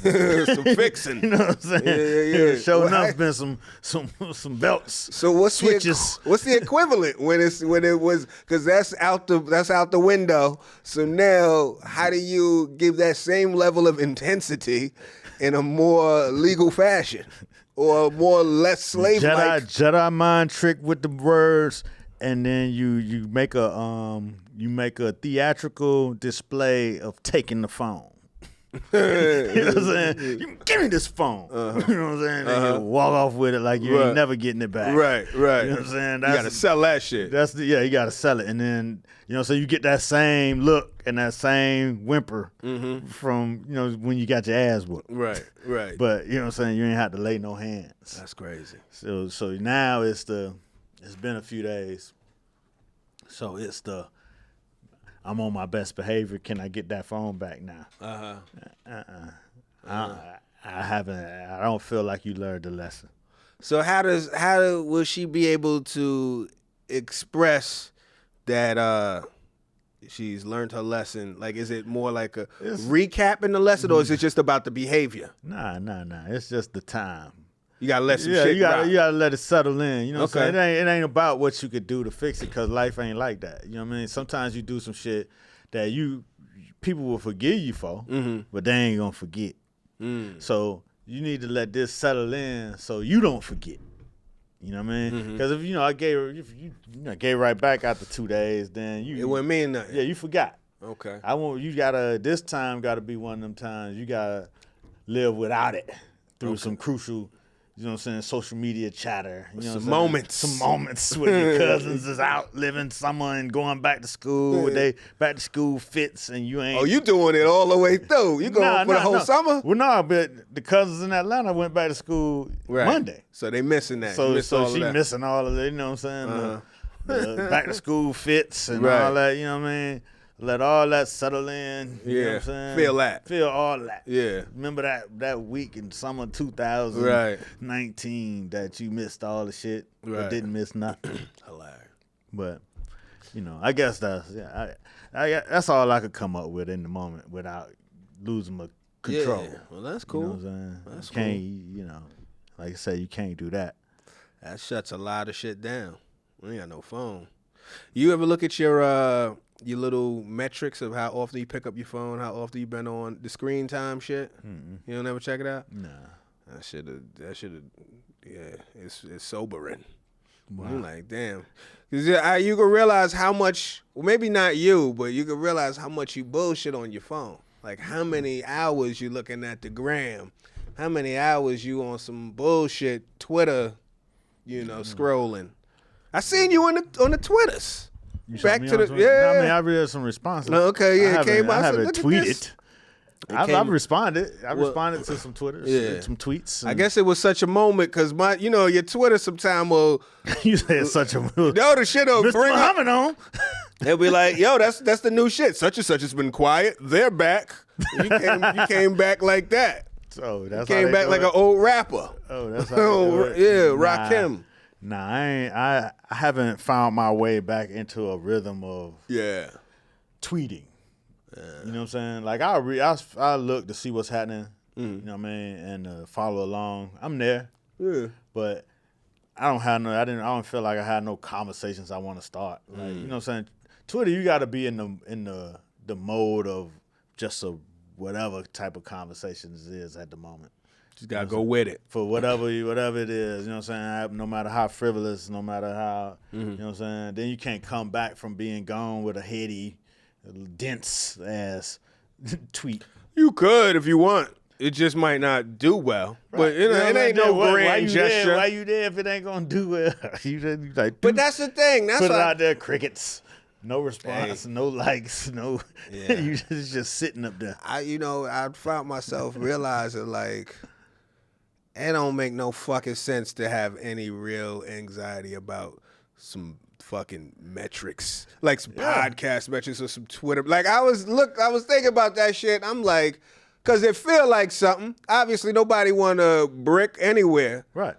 Some fixing. You know what I'm saying? Yeah. Sure enough been some belts. So what's switches. What's the equivalent when it was, because that's out the window. So now, how do you give that same level of intensity in a more legal fashion or more less slave-like? Jedi mind trick with the words, and then you make a theatrical display of taking the phone. You know what I'm saying? You give me this phone. You know what I'm saying? And you walk off with it like you ain't never getting it back. Right. You know what I'm saying? You gotta sell that shit. You gotta sell it, and then so you get that same look and that same whimper from when you got your ass whooped. Right. But you know what I'm saying? You ain't have to lay no hands. That's crazy. So now it's been a few days. So it's I'm on my best behavior. Can I get that phone back now? I don't feel like you learned the lesson. So how will she be able to express that she's learned her lesson? Like, is it more like a recapping the lesson, or is it just about the behavior? Nah. It's just the time. You gotta let some shit you gotta let it settle in. You know what I'm saying? It ain't about what you could do to fix it, because life ain't like that. You know what I mean? Sometimes you do some shit that people will forgive you for, but they ain't gonna forget. So you need to let this settle in so you don't forget. You know what I mean? Because if I gave right back after 2 days, then it wouldn't mean nothing. Yeah, you forgot. Okay. This time gotta be one of them times you gotta live without it through some crucial, social media chatter. Some moments. Some moments with your cousins is out living summer and going back to school with they back to school fits, and you ain't. Oh, you doing it all the way through. You going for the whole summer? Well, no, but the cousins in Atlanta went back to school Monday. So they missing that. So she missing all of it, you know what I'm saying? The back to school fits and all that, you know what I mean? Let all that settle in. You know what I'm saying? Feel all that. Yeah. Remember that week in summer 2019 that you missed all the shit, but didn't miss nothing. Hilarious. But, I guess that's that's all I could come up with in the moment without losing my control. Yeah. Well, that's cool. You know what I'm saying? That's cool. Like I said, you can't do that. That shuts a lot of shit down. We ain't got no phone. You ever look at your little metrics of how often you pick up your phone, how often you've been on the screen time shit? You don't ever check it out? Nah. That should have, yeah, it's sobering. Wow. I'm like, damn. Because you can realize how much, well, maybe not you, but you can realize how much you bullshit on your phone. Like how many hours you looking at the gram, how many hours you on some bullshit Twitter, scrolling. I seen you on the Twitters. Back to the I mean, I read some responses. Okay, yeah, it came out. I haven't tweeted. I've responded. I responded to some Twitters, some tweets. I guess it was such a moment because your Twitter sometime will. You said such a. No, the shit will Mr. bring Muhammad on. They'll be like, yo, that's the new shit. Such and such has been quiet. They're back. You came back like that. So that's you came back like an old rapper. Oh, that's how Rakim. Nah, I haven't found my way back into a rhythm of tweeting. You know what I'm saying? Like I look to see what's happening. You know what I mean, and follow along. I'm there. Yeah. But I don't feel like I had no conversations I want to start. Like, you know what I'm saying? Twitter, you got to be in the mode of just whatever type of conversations it is at the moment. Just gotta go with it. For whatever it is, you know what I'm saying? No matter how frivolous, no matter how, you know what I'm saying? Then you can't come back from being gone with a heady, dense ass tweet. You could if you want. It just might not do well. Right. But it ain't no grand gesture. Why you there if it ain't gonna do well? You like, but that's the thing. That's put it out there, crickets. No response, no likes, no. Yeah. You just sitting up there. I found myself realizing like, it don't make no fucking sense to have any real anxiety about some fucking metrics, like some podcast metrics or some Twitter. Like I was thinking about that shit. I'm like, cause it feel like something. Obviously, nobody want to brick anywhere. Right.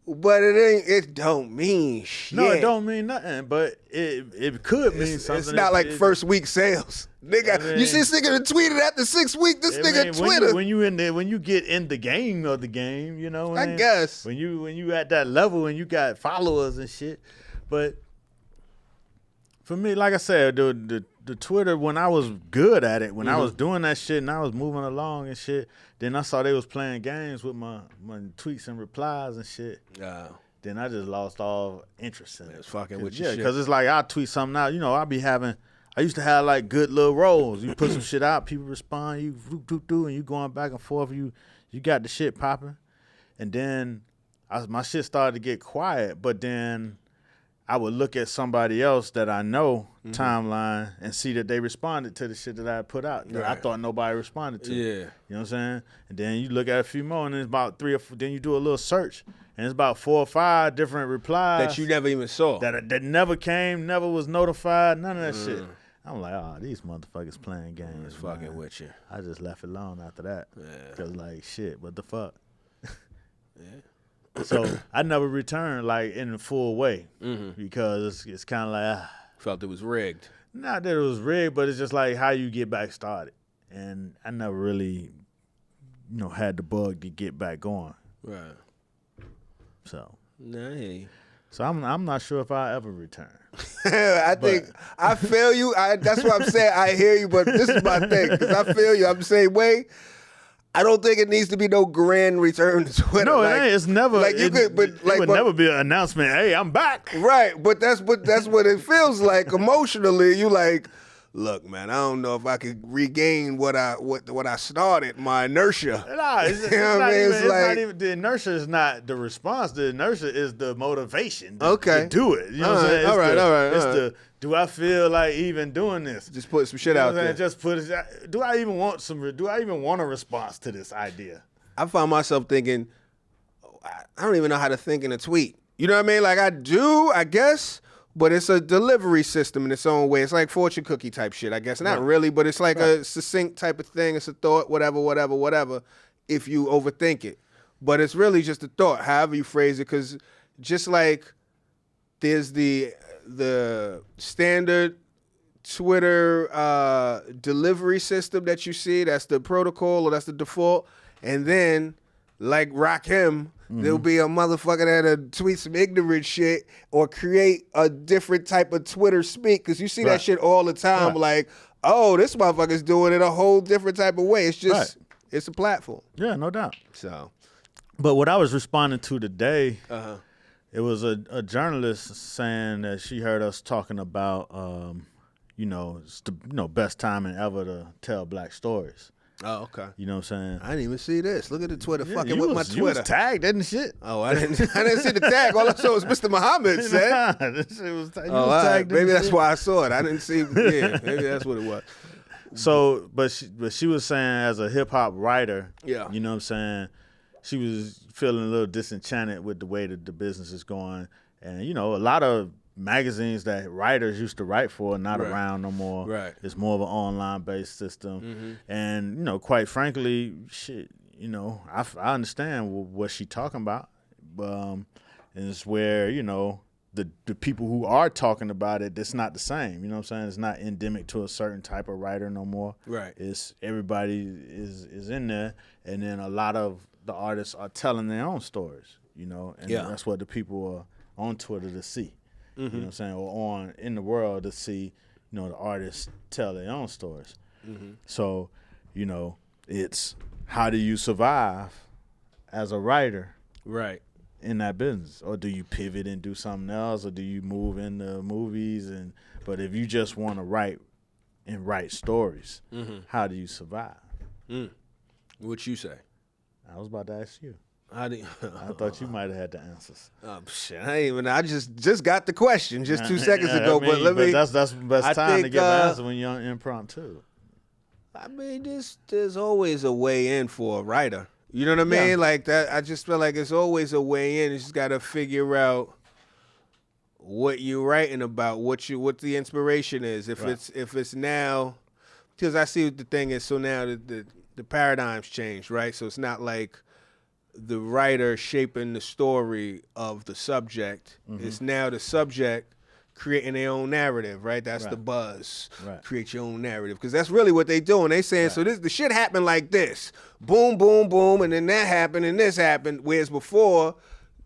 But it don't mean shit. No, it don't mean nothing, but it could mean something. It's not like first week sales. Nigga, you see this nigga that tweeted after 6 weeks, this nigga Twitter. When you get in the game of the game, you know. I guess. When you at that level and you got followers and shit. But for me, like I said, the Twitter, when I was good at it, when I was doing that shit and I was moving along and shit, then I saw they was playing games with my tweets and replies and shit. Then I just lost all interest in it. It's fucking with your shit. Because it's like I'll tweet something out. You know, I used to have like good little rolls. You put some shit out, people respond, you do, and you going back and forth. You got the shit popping. And then my shit started to get quiet, but then I would look at somebody else that I know timeline and see that they responded to the shit that I put out that I thought nobody responded to. Yeah. You know what I'm saying? And then you look at a few more and it's about 3 or 4, then you do a little search and it's about 4 or 5 different replies. That you never even saw. That never came, never was notified, none of that shit. I'm like, these motherfuckers playing games. It's fucking with you. I just left it alone after that. Yeah. Cause like, shit, what the fuck? Yeah. So I never returned like in a full way because it's kind of like felt it was rigged. Not that it was rigged, but it's just like how you get back started, and I never really, had the bug to get back going. Right. So. Nah, I hear you. So I'm not sure if I ever return. I think I feel you. That's what I'm saying. I hear you, but this is my thing because I feel you. I'm the same way. I don't think it needs to be no grand return to Twitter. No, it ain't. It's never. Like you could, but it would never be an announcement. Hey, I'm back. Right, but that's what it feels like emotionally. You like, look, man, I don't know if I could regain what I started. My inertia. Nah, it's not even the inertia is not the response. The inertia is the motivation. To do it. You know what I'm saying? All right. Do I feel like even doing this? Just put some shit out there. Just put it. Do I even want a response to this idea? I found myself thinking, I don't even know how to think in a tweet. You know what I mean? Like I do, I guess, but it's a delivery system in its own way. It's like fortune cookie type shit, I guess. Not really, but it's like a succinct type of thing. It's a thought, whatever, if you overthink it. But it's really just a thought, however you phrase it, because just like there's the standard Twitter delivery system that you see, that's the protocol or that's the default, and then like Rakim, there'll be a motherfucker that'll tweet some ignorant shit or create a different type of Twitter speak, because you see that shit all the time, like, oh, this motherfucker's doing it a whole different type of way. It's just it's a platform. Yeah, no doubt. So, but what I was responding to today, it was a journalist saying that she heard us talking about, it's the best timing ever to tell black stories. Oh, okay. You know what I'm saying? I didn't even see this. Look at the Twitter. Fucking with my Twitter. You was tagged, didn't shit? Oh, I didn't see the tag. All I saw was Mr. Muhammad said. This shit was tagged. Tagged. Maybe that's why I saw it. I didn't see. Yeah, maybe that's what it was. So, but she was saying as a hip hop writer, you know what I'm saying, she was feeling a little disenchanted with the way that the business is going, and a lot of magazines that writers used to write for are not around no more. Right. It's more of an online-based system. And, quite frankly, shit, I understand what she talking about. And it's where, the people who are talking about it, it's not the same. You know what I'm saying? It's not endemic to a certain type of writer no more. Right. It's everybody is in there, and then a lot of the artists are telling their own stories, and that's what the people are on Twitter to see. You know what I'm saying? Or in the world to see, the artists tell their own stories. So, it's how do you survive as a writer in that business? Or do you pivot and do something else? Or do you move into movies? But if you just want to write stories, how do you survive? What you say? I was about to ask you. I thought you might have had the answers. Shit, I just got the question just 2 seconds ago. But that's the best time to give an answer when you're on impromptu. I mean, there's always a way in for a writer. You know what I mean? Yeah. Like that. I just feel like it's always a way in. You just got to figure out what you're writing about, what the inspiration is. If it's now, because I see what the thing is. So now the paradigm's changed, right? So it's not like the writer shaping the story of the subject. It's now the subject creating their own narrative, right? That's the buzz. Right. Create your own narrative. Because that's really what they doing. They saying, so the shit happened like this. Boom, boom, boom, and then that happened and this happened. Whereas before,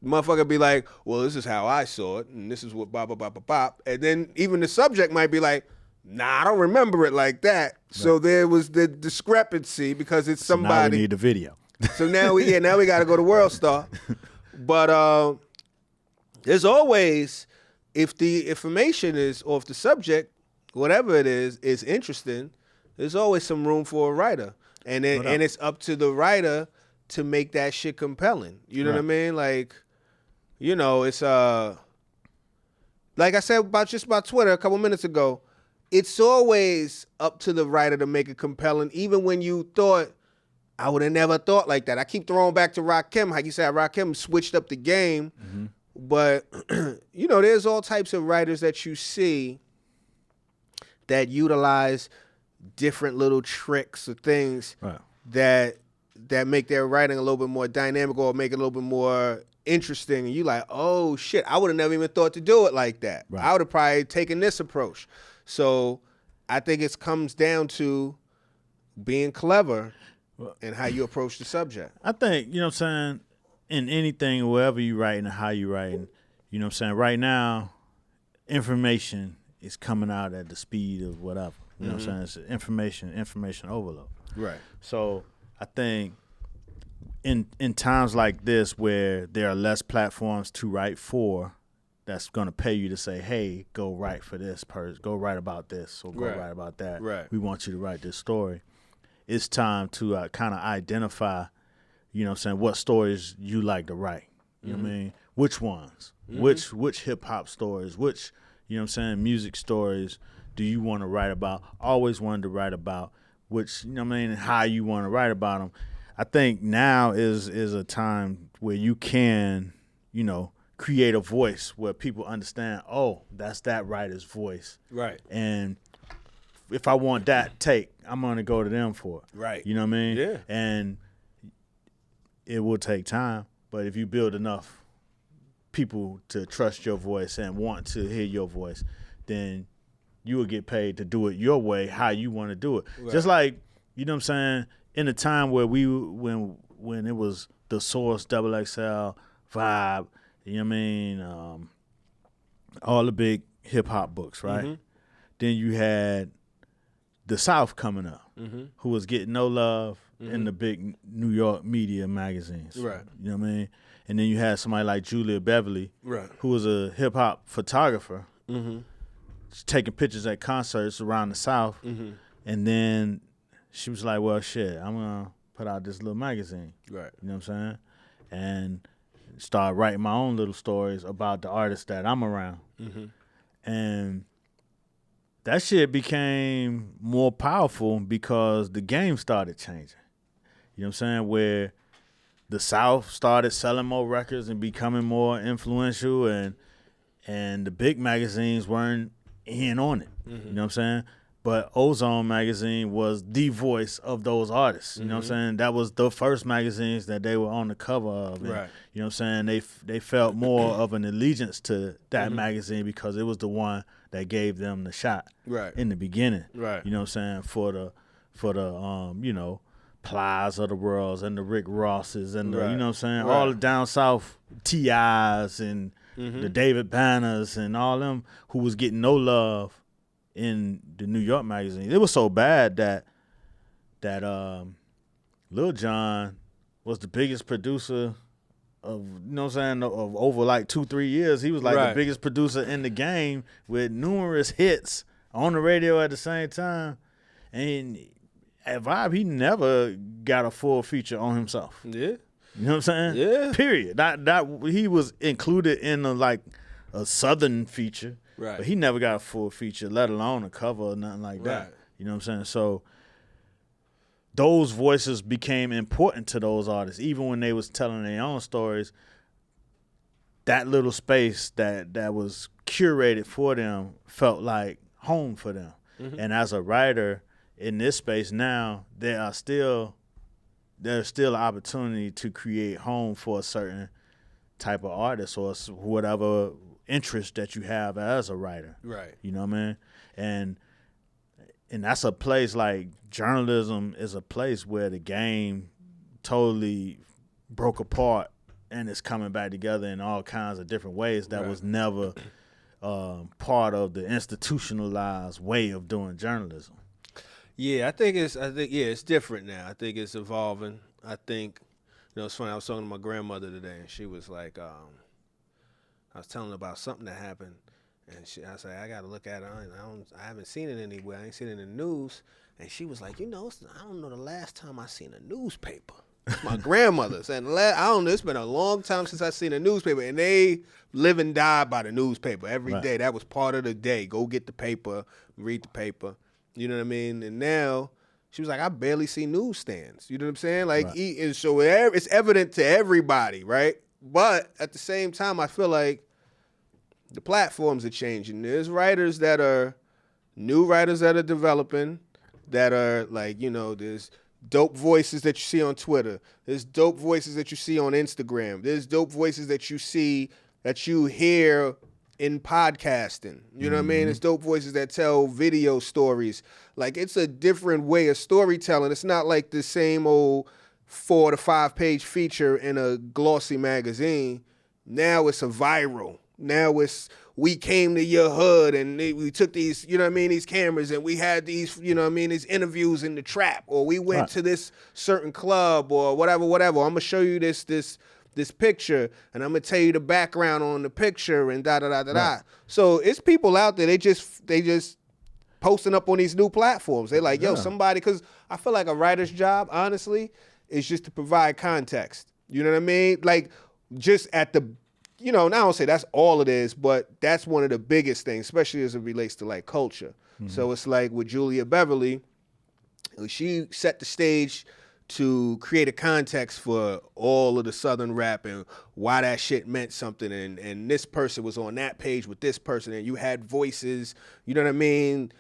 motherfucker be like, well, this is how I saw it, and this is what bop, bop, bop, bop, bop. And then even the subject might be like, nah, I don't remember it like that. Right. So there was the discrepancy because it's somebody. So now we need the video. So now we got to go to World Star. But there's always, if the information is, or if the subject, whatever it is interesting, there's always some room for a writer. And it's up to the writer to make that shit compelling. You know what I mean? Like, you know, it's like I said about Twitter a couple minutes ago, it's always up to the writer to make it compelling, even when you thought, I would have never thought like that. I keep throwing back to Rakim, how you said Rakim switched up the game. But, you know, there's all types of writers that you see that utilize different little tricks or things that make their writing a little bit more dynamic or make it a little bit more interesting. And you like, oh, shit, I would have never even thought to do it like that. Right. I would have probably taken this approach. So I think it comes down to being clever and how you approach the subject. I think, you know what I'm saying, in anything, wherever you writing and how you writing, you know what I'm saying, right now, information is coming out at the speed of whatever. You know what I'm saying? It's information overload. Right. So I think in times like this where there are less platforms to write for, that's going to pay you to say, hey, go write for this person, go write about this, or go write about that. Right. We want you to write this story. It's time to kind of identify, you know what I'm saying, what stories you like to write. You know what I mean? Which ones? Which hip-hop stories? Which, you know what I'm saying, music stories do you want to write about? Always wanted to write about, which, you know what I mean, and how you want to write about them. I think now is a time where you can, you know, create a voice where people understand, oh, that's that writer's voice. Right. And if I want that take, I'm going to go to them for it. Right. You know what I mean? Yeah. And it will take time, but if you build enough people to trust your voice and want to hear your voice, then you will get paid to do it your way, how you want to do it. Right. Just like, you know what I'm saying, in a time where when it was the Source, XXL, Vibe, you know what I mean, all the big hip-hop books, right? Then you had the South coming up, who was getting no love in the big New York media magazines. Right. You know what I mean? And then you had somebody like Julia Beverly, who was a hip-hop photographer, taking pictures at concerts around the South. And then she was like, well, shit, I'm going to put out this little magazine. Right. You know what I'm saying? And start writing my own little stories about the artists that I'm around. And that shit became more powerful because the game started changing. You know what I'm saying? Where the South started selling more records and becoming more influential, and the big magazines weren't in on it. You know what I'm saying? But Ozone magazine was the voice of those artists. You know what I'm saying? That was the first magazines that they were on the cover of. And, you know what I'm saying? They felt more of an allegiance to that magazine because it was the one that gave them the shot in the beginning. Right. You know what I'm saying? For the you know, Plies of the worlds and the Rick Rosses and the, you know what I'm saying? All the down south T.I.s and the David Banners and all them who was getting no love in the New York magazine. It was so bad that Lil Jon was the biggest producer of, you know what I'm saying, of over like 2-3 years. He was like the biggest producer in the game with numerous hits on the radio at the same time. And at Vibe, he never got a full feature on himself. Yeah. You know what I'm saying? Yeah. Period. That he was included in a Southern feature. Right. But he never got a full feature, let alone a cover or nothing like that. You know what I'm saying? So those voices became important to those artists. Even when they was telling their own stories, that little space that was curated for them felt like home for them. And as a writer in this space now, there are still there's still an opportunity to create home for a certain type of artist or whatever interest that you have as a writer. Right. You know what I mean? And that's a place, like, journalism is a place where the game totally broke apart and it's coming back together in all kinds of different ways that was never part of the institutionalized way of doing journalism. Yeah, I think it's different now. I think it's evolving. I think, it's funny. I was talking to my grandmother today, and she was like, I was telling her about something that happened, and I was like, I got to look at it. I haven't seen it anywhere. I ain't seen it in the news. And she was like, I don't know the last time I seen a newspaper. It's my grandmother's, and I don't know. It's been a long time since I seen a newspaper, and they live and die by the newspaper every day. That was part of the day. Go get the paper, read the paper. You know what I mean? And now she was like, I barely see newsstands. You know what I'm saying? Like, and so it's evident to everybody, right? But at the same time, I feel like the platforms are changing. There's writers that are new writers that are developing, that are like, there's dope voices that you see on Twitter. There's dope voices that you see on Instagram. There's dope voices that you see, that you hear in podcasting. You know what I mean? It's dope voices that tell video stories. Like, it's a different way of storytelling. It's not like the same old 4 to 5 page feature in a glossy magazine. Now it's a viral. Now it's, we came to your hood and we took these, these cameras, and we had these, these interviews in the trap, or we went to this certain club or whatever. I'm going to show you this picture, and I'm going to tell you the background on the picture and da-da-da-da-da. So it's people out there, they just posting up on these new platforms. They're like, somebody, because I feel like a writer's job, honestly, is just to provide context. You know what I mean? Like, just at the, I don't say that's all it is, but that's one of the biggest things, especially as it relates to, like, culture. So it's like with Julia Beverly, she set the stage to create a context for all of the Southern rap and why that shit meant something. And this person was on that page with this person, and you had voices, you know what I mean,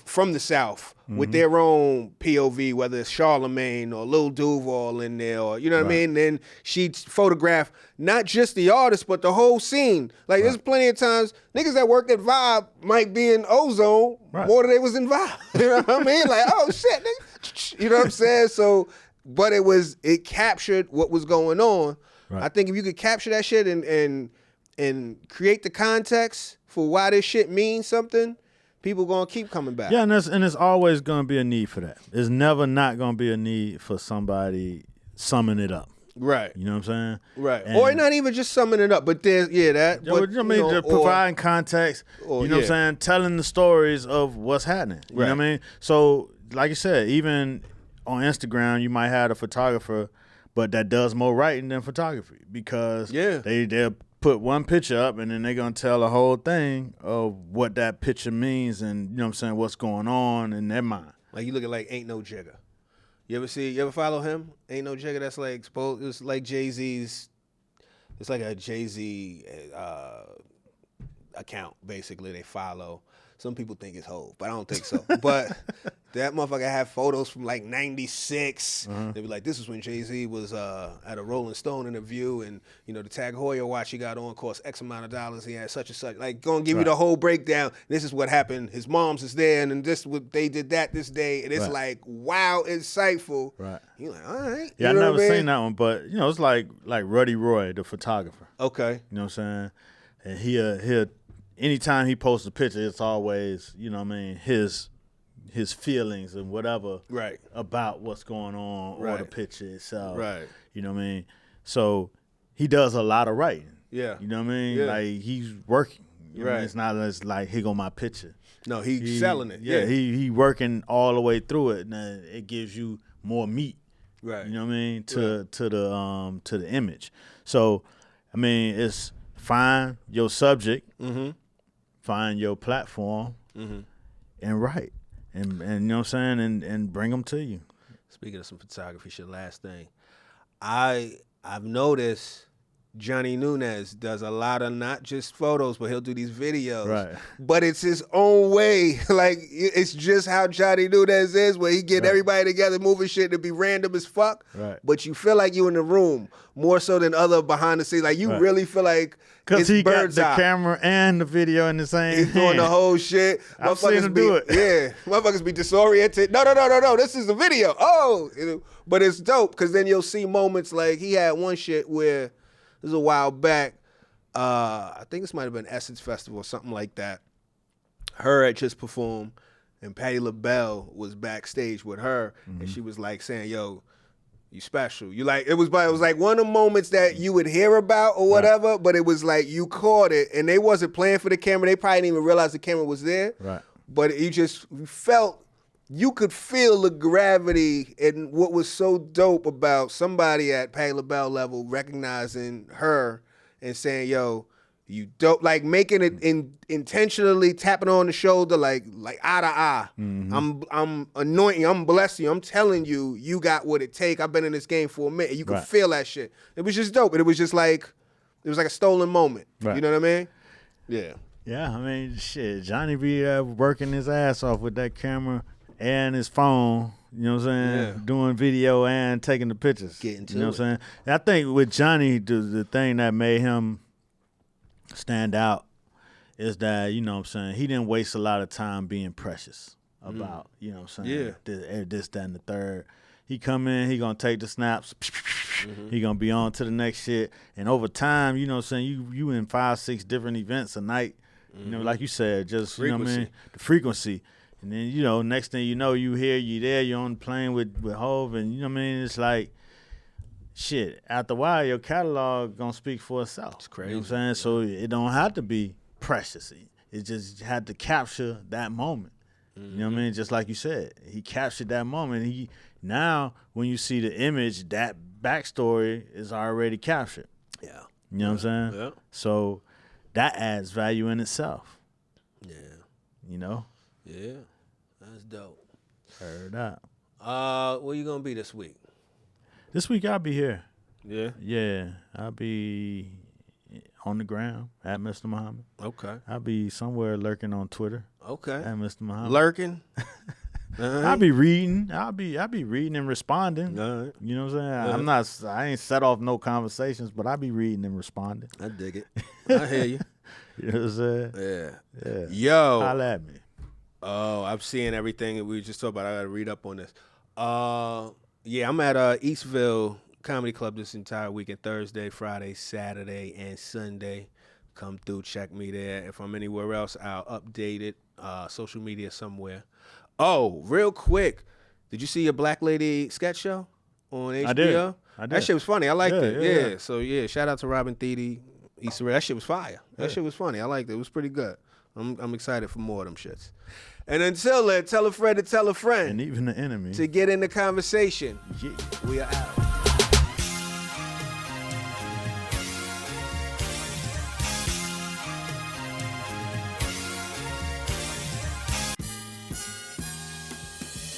from the South with their own POV, whether it's Charlemagne or Lil Duval in there, or, you know what I mean? And then she'd photograph not just the artist, but the whole scene. Like, there's plenty of times niggas that worked at Vibe might be in Ozone more than they was in Vibe. You know what I mean? Like, oh shit, nigga. You know what I'm saying? So, but it captured what was going on. I think if you could capture that shit and create the context for why this shit means something, people gonna keep coming back. Yeah, and there's always gonna be a need for that. There's never not gonna be a need for somebody summing it up. Right. You know what I'm saying? Right. Or not even just summing it up, but there's that. But, just providing context. Or, you know what I'm saying? Telling the stories of what's happening. You know what I mean? So, like you said, even on Instagram, you might have a photographer, but that does more writing than photography, because they'll put one picture up and then they're going to tell the whole thing of what that picture means and, what's going on in their mind. Like, you look at, like, Ain't No Jigger. You ever follow him? Ain't No Jigger, that's like, it's like Jay-Z's, it's like a Jay-Z account, basically, they follow. Some people think it's Hov, but I don't think so. But that motherfucker had photos from like 96. They be like, this is when Jay-Z was at a Rolling Stone interview, and the Tag Heuer watch he got on cost X amount of dollars. He had such and such. Like, gonna give you the whole breakdown. This is what happened. His mom's is there, and this they did that this day, and it's like, wow, insightful. Right. You're like, all right. Yeah, I never seen that one, but it's like Ruddy Roy, the photographer. Okay. You know what I'm saying? And he'll anytime he posts a picture, it's always, his feelings and whatever about what's going on or the picture itself. Right. You know what I mean? So he does a lot of writing. Yeah. You know what I mean? Yeah. Like, he's working. You know, it's not just like, here go my picture. No, he's selling it. Yeah, he working all the way through it, and it gives you more meat. Right. You know what I mean? To the image. So, I mean, it's find your subject, find your platform, and write. And you know what I'm saying? And bring them to you. Speaking of some photography shit, last thing. I've noticed Johnny Nunez does a lot of not just photos, but he'll do these videos. Right. But it's his own way. Like, it's just how Johnny Nunez is, where he get everybody together moving shit to be random as fuck. Right. But you feel like you in the room more so than other behind the scenes. Like, you really feel like because he got bird's the eye. Camera and the video in the same He's doing the whole shit. I've seen him do it. Yeah. Motherfuckers be disoriented. No. This is the video. Oh. But it's dope because then you'll see moments like he had one shit where this was a while back. I think this might have been Essence Festival or something like that. Her had just performed, and Patti LaBelle was backstage with her, and she was like saying, "Yo, you special." You like it was like one of the moments that you would hear about or whatever, but it was like you caught it, and they wasn't playing for the camera. They probably didn't even realize the camera was there. Right. But you felt. You could feel the gravity and what was so dope about somebody at Patti LaBelle level recognizing her and saying, yo, you dope, like making it intentionally tapping on the shoulder, like eye to eye. I'm anointing, I'm blessing you, I'm telling you, you got what it take. I've been in this game for a minute. You could feel that shit. It was just dope. And it was just like, it was like a stolen moment. Right. You know what I mean? Yeah. Yeah, I mean, shit, Johnny be working his ass off with that camera and his phone, you know what I'm saying? Yeah. Doing video and taking the pictures. Getting to you know what I'm saying? And I think with Johnny, the thing that made him stand out is that, you know what I'm saying, he didn't waste a lot of time being precious about, you know what I'm saying, this, that, and the third. He come in, he gonna take the snaps, he gonna be on to the next shit. And over time, you know what I'm saying, you in 5-6 different events a night, you know, like you said, just, frequency. You know what I mean, the frequency. And then, you know, next thing you know, you here, you there, you're on the plane with Hov, and you know what I mean? It's like, shit, after a while, your catalog gonna speak for itself. It's crazy. You know what I'm saying? So it don't have to be precious. It just had to capture that moment. You know what I mean? Just like you said, he captured that moment. Now, when you see the image, that backstory is already captured. Yeah. You know what I'm saying? Yeah. So that adds value in itself. Yeah. You know? Yeah, that's dope. Heard that. Where you gonna be this week? This week I'll be here. Yeah? Yeah, I'll be on the ground at Mr. Muhammad. Okay. I'll be somewhere lurking on Twitter. Okay. At Mr. Muhammad. Lurking? I'll be reading. I'll be reading and responding. All right. You know what I'm saying? I ain't set off no conversations, but I'll be reading and responding. I dig it. I hear you. You know what I'm saying? Yeah. Yo. Holla at me. Oh, I'm seeing everything that we just talked about. I got to read up on this. Yeah, I'm at Eastville Comedy Club this entire weekend, Thursday, Friday, Saturday, and Sunday. Come through, check me there. If I'm anywhere else, I'll update it, social media somewhere. Oh, real quick, did you see your Black Lady sketch show on HBO? I did. That shit was funny. I liked it. Yeah. So, yeah, shout out to Robin Thede, Issa Rae. That shit was fire. That shit was funny. I liked it. It was pretty good. I'm excited for more of them shits. And until then, tell a friend to tell a friend. And even the enemy. To get in the conversation. Yeah. We are out. And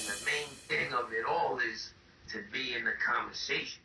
the main thing of it all is to be in the conversation.